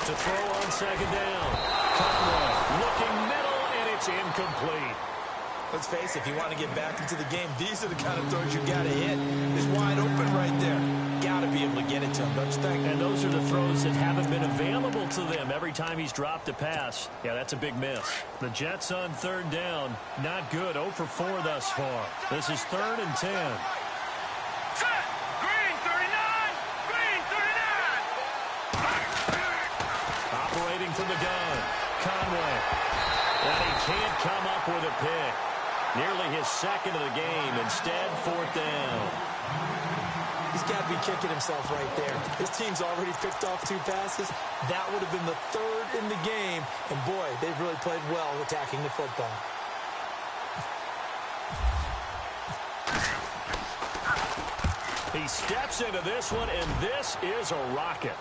To throw on 2nd down. Conway looking middle, and it's incomplete. Let's face it, if you want to get back into the game, these are the kind of throws you got to hit. It's wide open right there. Got to be able to get it to him, don't you think? And those are the throws that haven't been available to them every time he's dropped a pass. Yeah, that's a big miss. The Jets on 3rd down. Not good. 0 for 4 thus far. This is 3rd and 10. Operating from the gun. Conway. And he can't come up with a pick. Nearly his 2nd of the game. Instead, 4th down. He's got to be kicking himself right there. His team's already picked off 2 passes. That would have been the 3rd in the game. And, boy, they've really played well attacking the football. He steps into this one, and this is a rocket.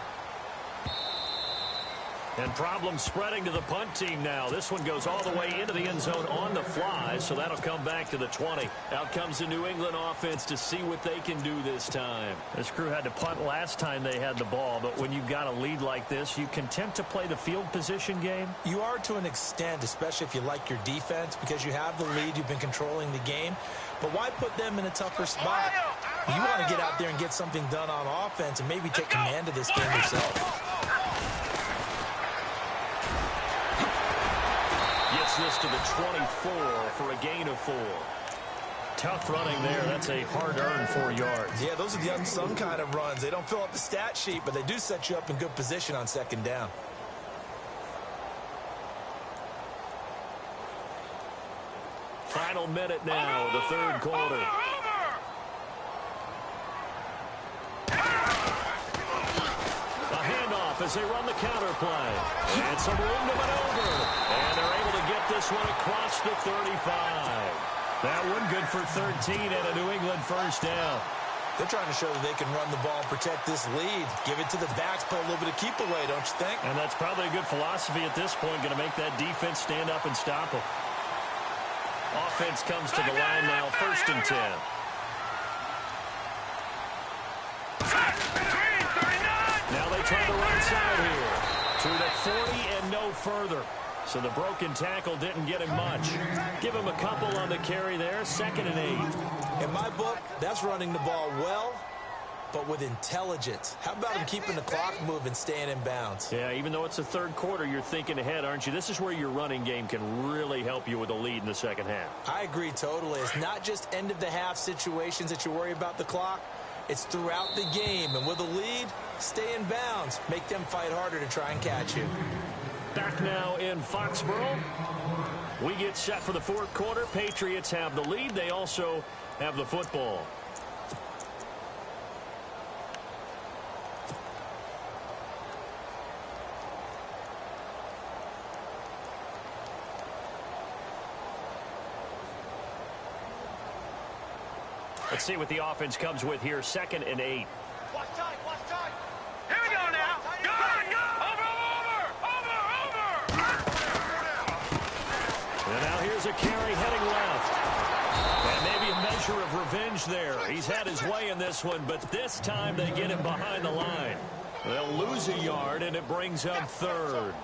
And problems spreading to the punt team now. This one goes all the way into the end zone on the fly, so that'll come back to the 20. Out comes the New England offense to see what they can do this time. This crew had to punt last time they had the ball, but when you've got a lead like this, you can tempt to play the field position game. You are to an extent, especially if you like your defense, because you have the lead, you've been controlling the game. But why put them in a tougher spot? You want to get out there and get something done on offense and maybe take command of this game yourself. This to the 24 for a gain of 4. Tough running there. That's a hard-earned 4 yards. Yeah, those are the unsung kind of runs. They don't fill up the stat sheet, but they do set you up in good position on 2nd down. Final minute now, the 3rd quarter. A handoff as they run the counter play. And some room to maneuver. And they're able to get this one across the 35. That one good for 13 and a New England first down. They're trying to show that they can run the ball and protect this lead. Give it to the backs, play a little bit of keep away, don't you think? And that's probably a good philosophy at this point, going to make that defense stand up and stop them. Offense comes to the line now, 1st and 10. Now they try the right side here. To the 40 and no further. So the broken tackle didn't get him much. Give him a couple on the carry there, 2nd and 8. In my book, that's running the ball well, but with intelligence. How about him keeping the clock moving, staying in bounds? Yeah, even though it's the 3rd quarter, you're thinking ahead, aren't you? This is where your running game can really help you with a lead in the 2nd half. I agree totally. It's not just end-of-the-half situations that you worry about the clock. It's throughout the game. And with a lead, stay in bounds. Make them fight harder to try and catch you. Back now in Foxborough. We get set for the 4th quarter. Patriots have the lead. They also have the football. Let's see what the offense comes with here. 2nd and 8. Watch tight, watch tight. Here we go now. Go, go. Over. And now here's a carry heading left. And maybe a measure of revenge there. He's had his way in this one, but this time they get him behind the line. They'll lose a yard, and it brings up 3rd.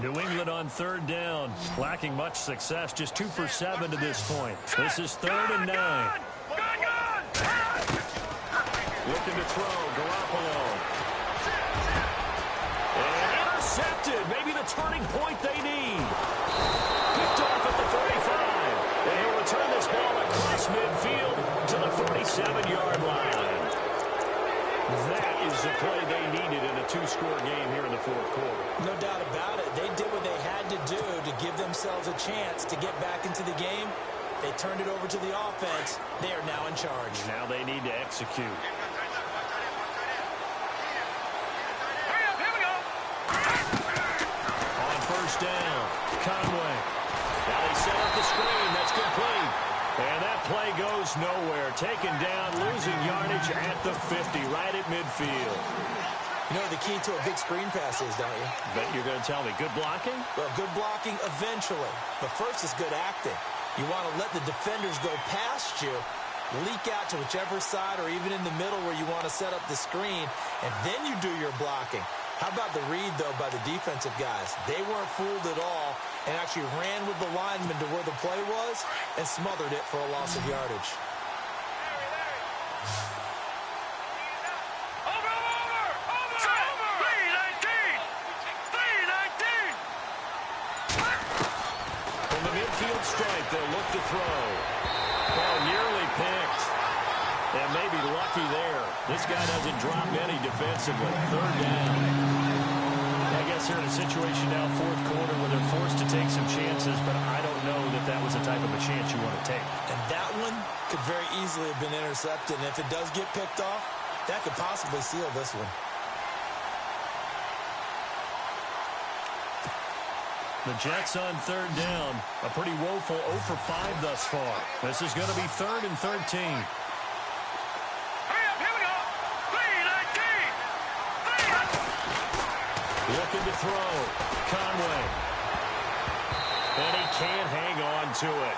New England on 3rd down. Lacking much success. Just 2 for 7 to this point. This is 3rd and 9. Looking to throw. Garoppolo. And intercepted. Maybe the turning point they need. Picked off at the 35. And he'll return this ball across midfield to the 47-yard line. That is the play they needed in a 2-score game here in the 4th quarter. No doubt about it. They did what they had to do to give themselves a chance to get back into the game. They turned it over to the offense. They are now in charge. Now they need to execute. Hurry up, here we go. On 1st down, Conway. Now they set up the screen. That's complete. And that play goes nowhere. Taken down, losing yardage at the 50, right at midfield. You know what the key to a good screen pass is, don't you? Bet you're going to tell me. Good blocking? Well, good blocking eventually. But first is good acting. You want to let the defenders go past you, leak out to whichever side or even in the middle where you want to set up the screen, and then you do your blocking. How about the read, though, by the defensive guys? They weren't fooled at all and actually ran with the lineman to where the play was and smothered it for a loss of yardage. Strike, they'll look to throw. Oh, nearly picked. And maybe lucky there. This guy doesn't drop any defensively. 3rd down. I guess they're in a situation now, 4th quarter, where they're forced to take some chances, but I don't know that that was the type of a chance you want to take. And that one could very easily have been intercepted. And if it does get picked off, that could possibly seal this one. The Jets on 3rd down. A pretty woeful 0 for 5 thus far. This is going to be 3rd and 13. Hurry up, here we go. 3-19. Looking to throw. Conway. And he can't hang on to it.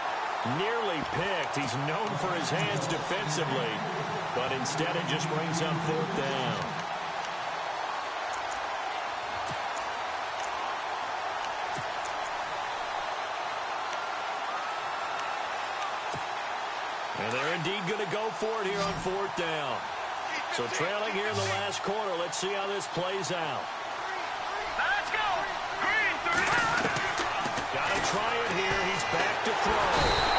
Nearly picked. He's known for his hands defensively. But instead it just brings up 4th down. And they're indeed going to go for it here on 4th down. So trailing here in the last quarter. Let's see how this plays out. Let's go. Green, 3. Got to try it here. He's back to throw.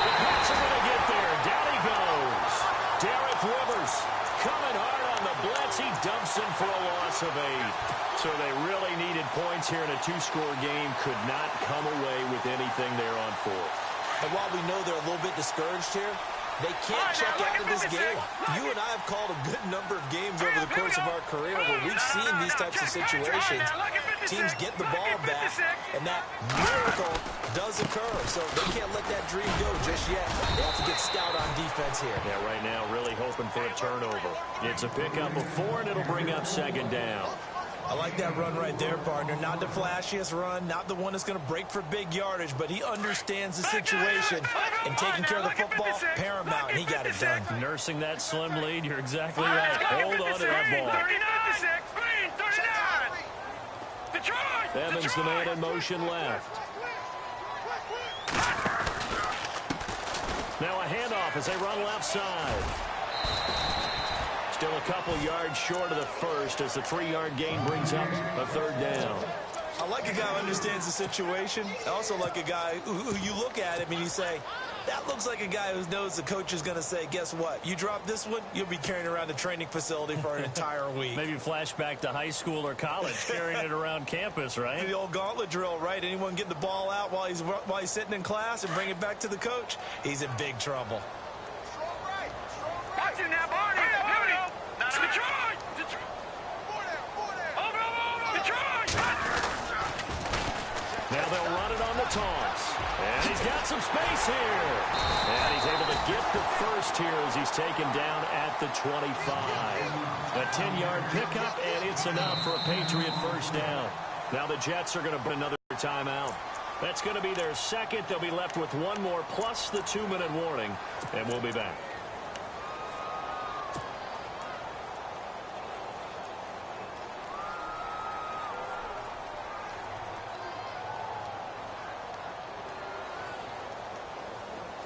The Pats are going to get there. Down he goes. Derek Rivers coming hard on the blitz. He dumps in for a loss of 8. So they really needed points here in a 2-score game. Could not come away with anything there on 4th. And while we know they're a little bit discouraged here, They can't check out of this game. You and I have called a good number of games over the course of our career where we've seen these types of situations. Teams get the ball back, and that miracle does occur. So they can't let that dream go just yet. They have to get stout on defense here. Yeah, right now really hoping for a turnover. It's a pickup of 4, and it'll bring up second down. I like that run right there, partner. Not the flashiest run, not the one that's going to break for big yardage, but he understands the situation, and taking care of the football, paramount, and he got it done. Nursing that slim lead, you're exactly right. Hold on to that ball. Evans, the man in motion left. Now a handoff as they run left side. Still a couple yards short of the first as the 3-yard gain brings up a third down. I like a guy who understands the situation. I also like a guy who you look at him and you say, that looks like a guy who knows the coach is going to say, guess what? You drop this one, you'll be carrying around the training facility for an entire week. Maybe flashback to high school or college, carrying it around campus, right? The old gauntlet drill, right? Anyone getting the ball out while he's sitting in class and bring it back to the coach, he's in big trouble. Watch it now, Barney. Detroit! Detroit! Now they'll run it on the toss. And he's got some space here. And he's able to get the first here as he's taken down at the 25. A 10-yard pickup, and it's enough for a Patriot first down. Now the Jets are going to put another timeout. That's going to be their second. They'll be left with one more plus the 2-minute warning, and we'll be back.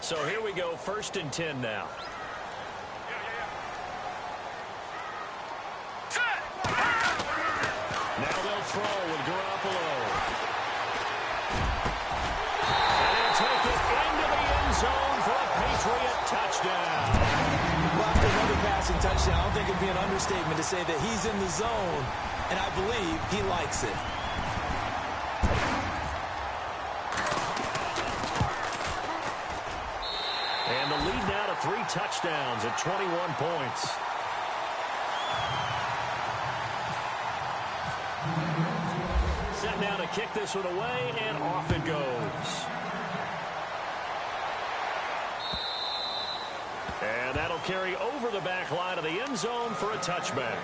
So here we go, 1st and 10 now. Now they'll throw with Garoppolo. And he'll take it into the end zone for a Patriot touchdown. Well, after another passing touchdown, I don't think it'd be an understatement to say that he's in the zone, and I believe he likes it. And the lead now to 3 touchdowns at 21 points. Set now to kick this one away, and off it goes. And that'll carry over the back line of the end zone for a touchback.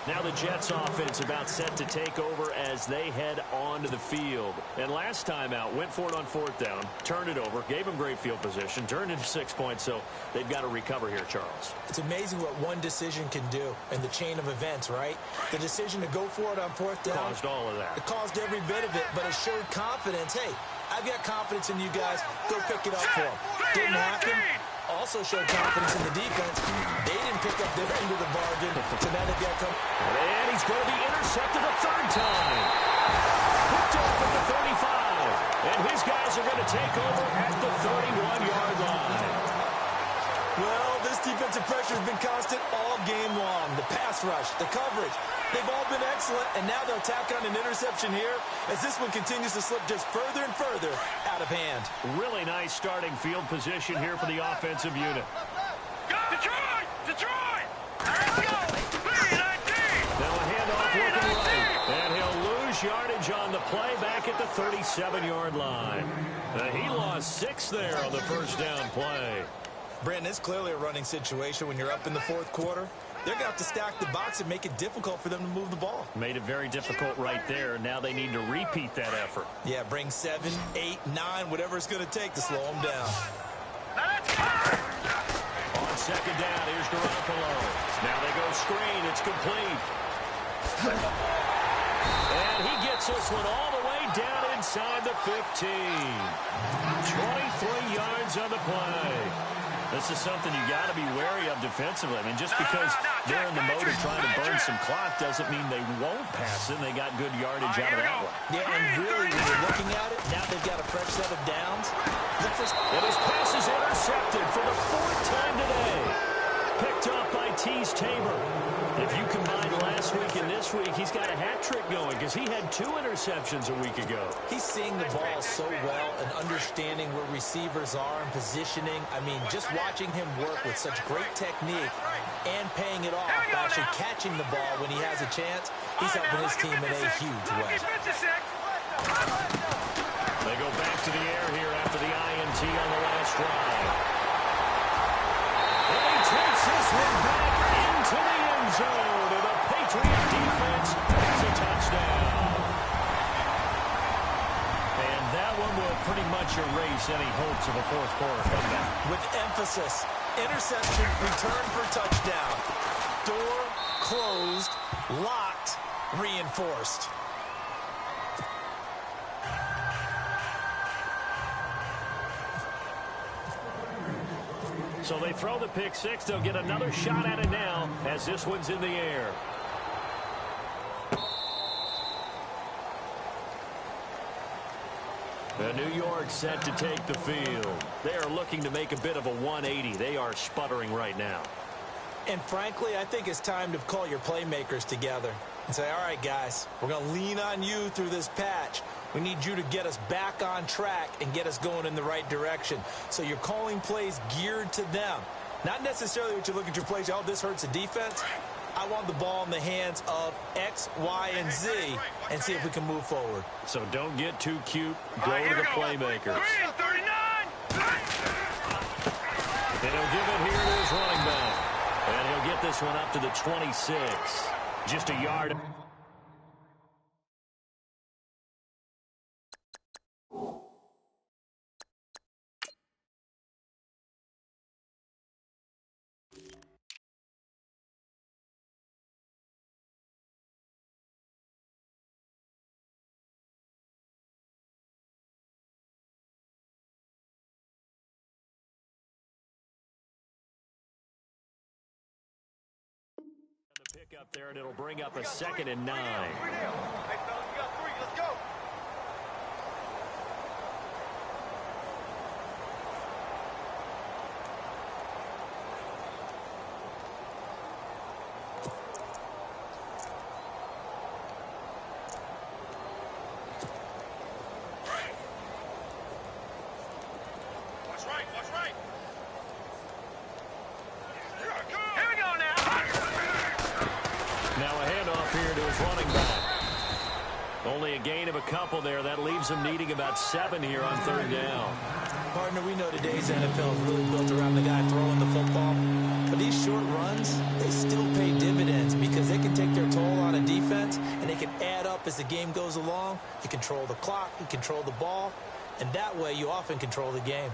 Now the Jets offense about set to take over as they head onto the field. And last time out, went for it on 4th down, turned it over, gave them great field position, turned into 6 points, so they've got to recover here, Charles. It's amazing what one decision can do in the chain of events, right? The decision to go for it on 4th down. Caused all of that. It caused every bit of it, but it showed confidence. Hey, I've got confidence in you guys. Go pick it up for them. Didn't happen. Also showed confidence in the defense. They didn't pick up their end of the bargain, so now they've got to come. And he's going to be intercepted a 3rd time. Picked off at the 35. And his guys are going to take over at the 31-yard line. Well, this defensive pressure has been constant all game long. The pass rush, the coverage, they've all been excellent, and now they'll tack on an interception here as this one continues to slip just further and further out of hand. Really nice starting field position here for the offensive unit. Detroit! Detroit! Let's go! 3-19! Now a handoff looking right. And he'll lose yardage on the play back at the 37-yard line. He lost 6 there on the first down play. Brandon, it's clearly a running situation when you're up in the 4th quarter. They're going to have to stack the box and make it difficult for them to move the ball. Made it very difficult right there. Now they need to repeat that effort. Yeah, bring 7, 8, 9, whatever it's going to take to slow them down. On 2nd down, here's Garoppolo. Now they go screen. It's complete. And he gets this one all the way down inside the 15. 23 yards on the play. This is something you got to be wary of defensively. I mean, just because they're in the mode of trying to burn some clock doesn't mean they won't pass it. They got good yardage out of that one. Yeah, and really, when you're looking at it, now they've got a fresh set of downs. And his pass is intercepted for the 4th time today. Picked off by Tease Tabor. If you combine last week and this week, he's got a hat trick. trick going? Because he had 2 interceptions a week ago. He's seeing the ball so well and understanding where receivers are and positioning. I mean, just watching him work with such great technique and paying it off by actually catching the ball when he has a chance, he's helping his team in a huge way. They go back to the air here after the INT on the last drive. And he takes this one back into the end zone. And the Patriot defense has a touchdown. And that one will pretty much erase any hopes of a fourth quarter comeback. With emphasis, interception, return for touchdown. Door closed, locked, reinforced. So they throw the pick six. They'll get another shot at it now as this one's in the air. New York set to take the field. They are looking to make a bit of a 180. They are sputtering right now. And frankly, I think it's time to call your playmakers together and say, all right, guys, we're going to lean on you through this patch. We need you to get us back on track and get us going in the right direction. So you're calling plays geared to them. Not necessarily what you look at your plays, oh, this hurts the defense. I want the ball in the hands of X, Y, and Z and see if we can move forward. So don't get too cute. Go to the playmakers. And he'll give it here to his running back. And he'll get this one up to the 26. Just a yard. Pick up there, and it'll bring up a 2nd and 9. Hey, fellas, you got 3. Let's go. Watch right, watch right. Here we go now. Now a handoff here to his running back. Only a gain of a couple there. That leaves him needing about 7 here on 3rd down. Partner, we know today's NFL is really built around the guy throwing the football. But these short runs, they still pay dividends because they can take their toll on a defense and they can add up as the game goes along. You control the clock, you control the ball, and that way you often control the game.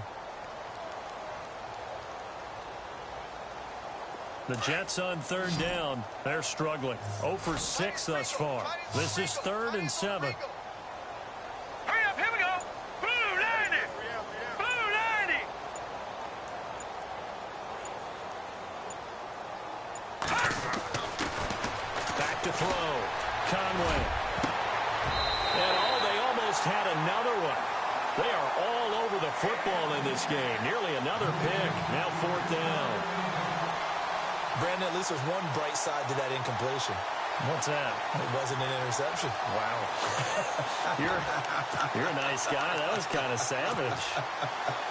The Jets on 3rd down. They're struggling. 0 for 6 thus far. This is 3rd and 7. Hurry up, here we go. Blue 90. Blue 90. Back to throw. Conway. And they almost had another one. They are all over the football in this game. Nearly another pick. Now 4th down. Brandon, at least there's one bright side to that incompletion. What's that? It wasn't an interception. Wow. You're a nice guy. That was kind of savage.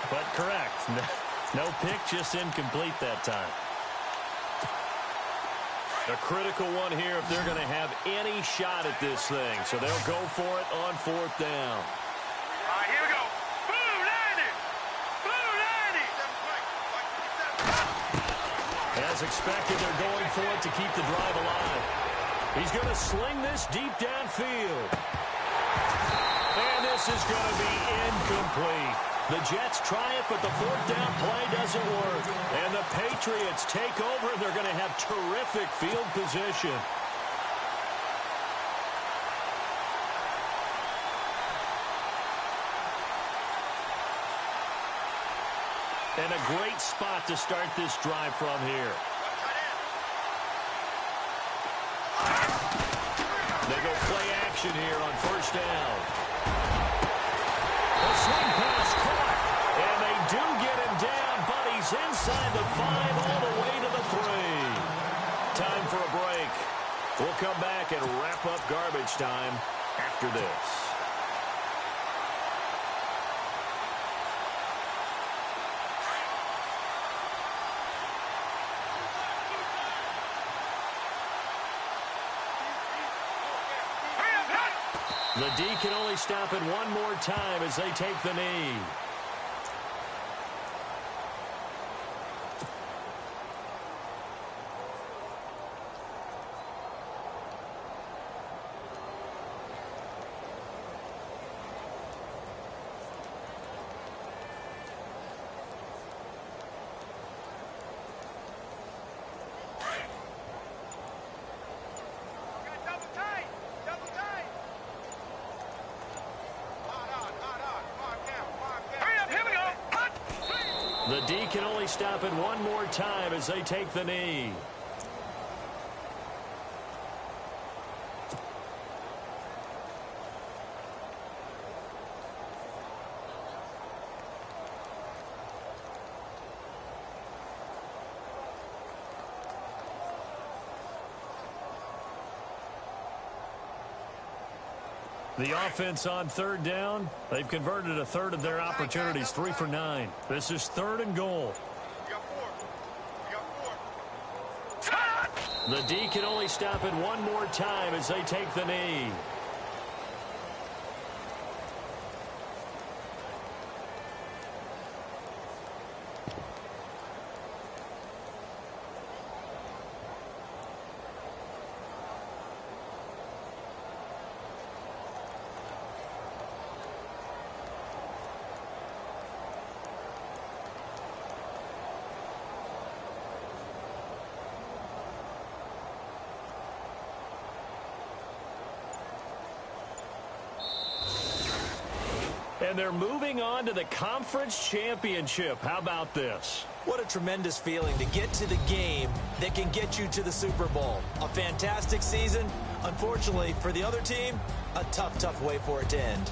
But correct. No pick, just incomplete that time. A critical one here if they're going to have any shot at this thing. So they'll go for it on 4th down. All right, here we go. Blue 90. Blue 90. As expected, they're going for it to keep the drive alive. He's going to sling this deep downfield. And this is going to be incomplete. The Jets try it, but the 4th down play doesn't work. And the Patriots take over, and they're going to have terrific field position. And a great spot to start this drive from here. They go play action here on 1st down. A swing pass caught. And they do get him down, but he's inside the 5 all the way to the 3. Time for a break. We'll come back and wrap up garbage time after this. The D can only stop it one more time as they take the knee. The D can only stop it one more time as they take the knee. The offense on third down, they've converted a third of their opportunities, 3 for 9. This is 3rd and goal. The D can only stop it one more time as they take the knee. And they're moving on to the conference championship. How about this? What a tremendous feeling to get to the game that can get you to the Super Bowl. A fantastic season. Unfortunately, for the other team, a tough, tough way for it to end.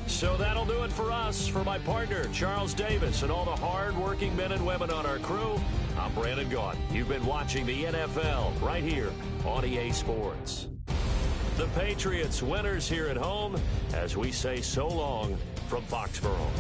So that'll do it for us. For my partner, Charles Davis, and all the hard-working men and women on our crew, I'm Brandon Gaudin. You've been watching the NFL right here on EA Sports. The Patriots winners here at home as we say so long from Foxborough.